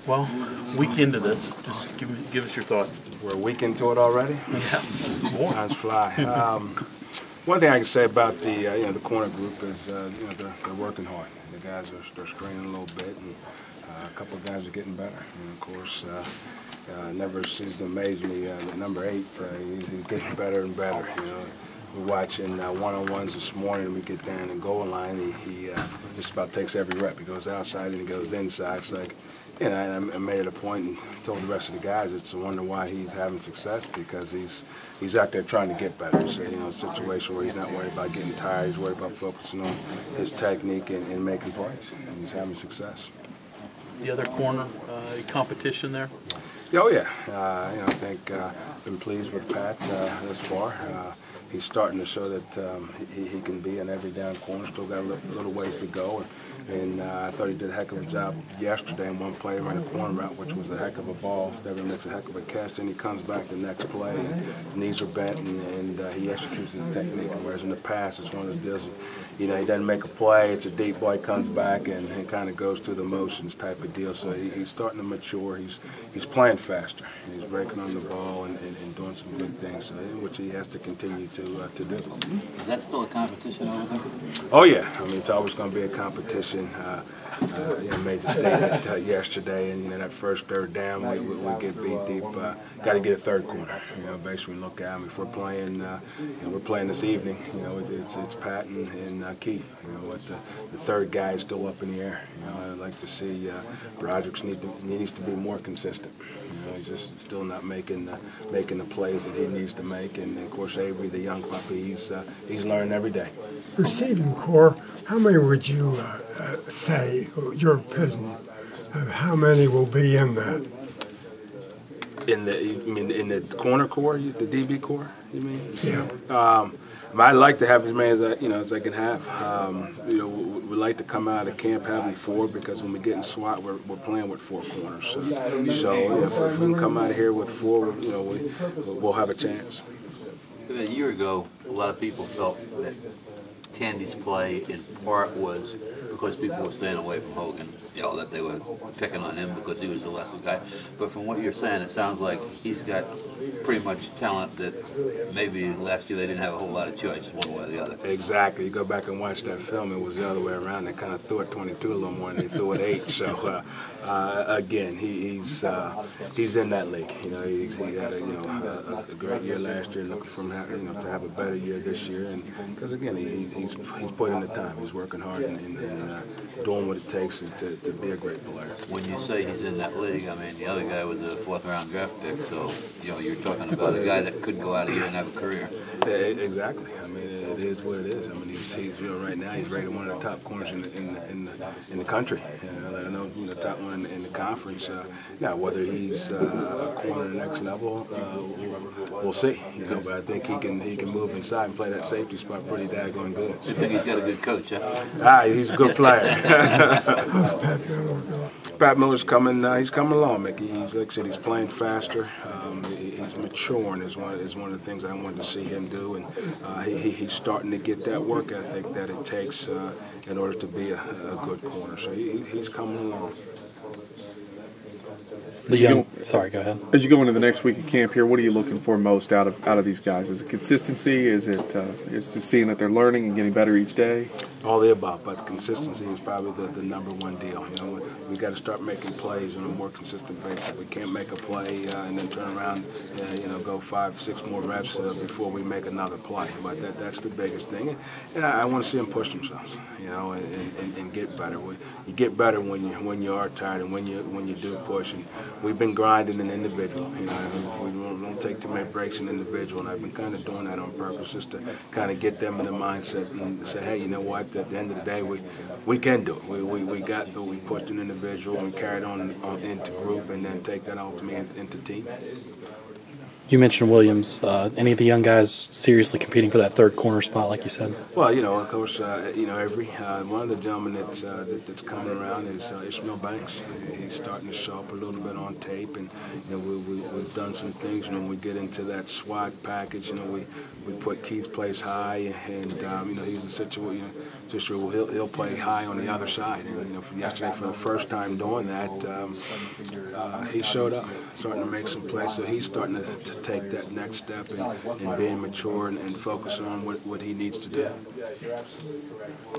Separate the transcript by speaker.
Speaker 1: Well, week into this, just give us your thoughts.
Speaker 2: We're a week into it already?
Speaker 1: Yeah.
Speaker 2: Times fly. One thing I can say about the the corner group is they're working hard. The guys they're straining a little bit, and a couple of guys are getting better. And of course, never ceases to amaze me. Number 8, he's getting better and better. We're watching one-on-ones this morning, and we get down the goal line. He just about takes every rep. He goes outside and he goes inside. It's like, I made it a point and told the rest of the guys it's a wonder why he's having success, because he's out there trying to get better. So, a situation where he's not worried about getting tired. He's worried about focusing on his technique and making plays, and he's having success.
Speaker 1: The other corner, competition there?
Speaker 2: Oh yeah, I think been pleased with Pat thus far. He's starting to show that he can be an every down corner. Still got a little ways to go, and I thought he did a heck of a job yesterday in one play around the corner route, which was a heck of a ball. Steven makes a heck of a catch, then he comes back the next play, and knees are bent, and he executes his technique. Whereas in the past, it's one of the deals. He doesn't make a play. It's a deep ball. He comes back and kind of goes through the motions type of deal. So he's starting to mature. He's playing faster. He's breaking on the ball and doing some good things, which he has to continue to do.
Speaker 3: Is that still a competition over there?
Speaker 2: Oh yeah. It's always going to be a competition. Made the statement yesterday, and that first third down, we get beat deep. Got to get a third corner. Basically look at them. If we're playing, we're playing this evening. It's Pat and Keith. The third guy is still up in the air. I'd like to see Broderick needs to be more consistent. He's just still not making the plays that he needs to make. And of course, Avery, the young puppy, he's learning every day.
Speaker 4: Receiving core, how many would you say, your opinion, of how many will be in that?
Speaker 2: In the corner core, the DB core, you mean?
Speaker 4: Yeah.
Speaker 2: I'd like to have as many as I can have. We like to come out of camp having 4, because when we get in SWAT, we're playing with 4 corners. So if we can come out of here with 4, we'll have a chance.
Speaker 3: A year ago, a lot of people felt that Tandy's play in part was because people were staying away from Hogan, that they were picking on him because he was the lesser guy. But from what you're saying, it sounds like he's got pretty much talent that maybe last year they didn't have a whole lot of choice one way or the other.
Speaker 2: Exactly. You go back and watch that film, it was the other way around. They kind of threw it 22 a little more than they threw it 8. So again, he's in that league. He had a great year last year, looking for him to have a better year this year. And because again, he's put in the time. He's working hard and doing what it takes to be a great player.
Speaker 3: When you say he's in that league, the other guy was a 4th-round draft pick, so you're talking about a guy that could go out of here and have a career.
Speaker 2: Yeah, exactly. It is what it is. He's right now he's rated one of the top corners in the country. I know the top one in the conference. Now whether he's a corner the next level, we'll see. But I think he can move inside and play that safety spot pretty daggone good.
Speaker 3: You think he's got a good coach, huh?
Speaker 2: He's a good player.
Speaker 4: How's Pat Miller going?
Speaker 2: Pat Miller's coming. He's coming along, Mickey. Like I said, he's playing faster. He's maturing is one of the things I wanted to see him do, and he's starting to get that work ethic that it takes in order to be a good corner. So he's coming along.
Speaker 5: Sorry, go ahead.
Speaker 6: As you go into the next week of camp here, what are you looking for most out of these guys? Is it consistency? Is it just seeing that they're learning and getting better each day?
Speaker 2: All the above, but consistency is probably the number one deal. We got to start making plays on a more consistent basis. We can't make a play and then turn around, go 5, 6 more reps before we make another play. But that's the biggest thing. And I want to see them push themselves, and get better. You get better when you are tired and when you do push. And we've been grinding an individual. We don't take too many breaks in individual, and I've been kind of doing that on purpose, just to kind of get them in the mindset and say, hey, you know what? At the end of the day, we can do it. We got through. We pushed an individual and carried on into group, and then take that ultimately into team.
Speaker 5: You mentioned Williams. Any of the young guys seriously competing for that third corner spot, like you said?
Speaker 2: Well, of course, every one of the gentlemen that's coming around is Ishmael Banks. He's starting to show up a little bit on tape, and we've done some things. When we get into that SWAT package, we put Keith plays high, and he's a situation where he'll play high on the other side. And for yesterday, for the first time doing that, he showed up, starting to make some plays. So he's starting to take that next step and being mature and focus on what he needs to do.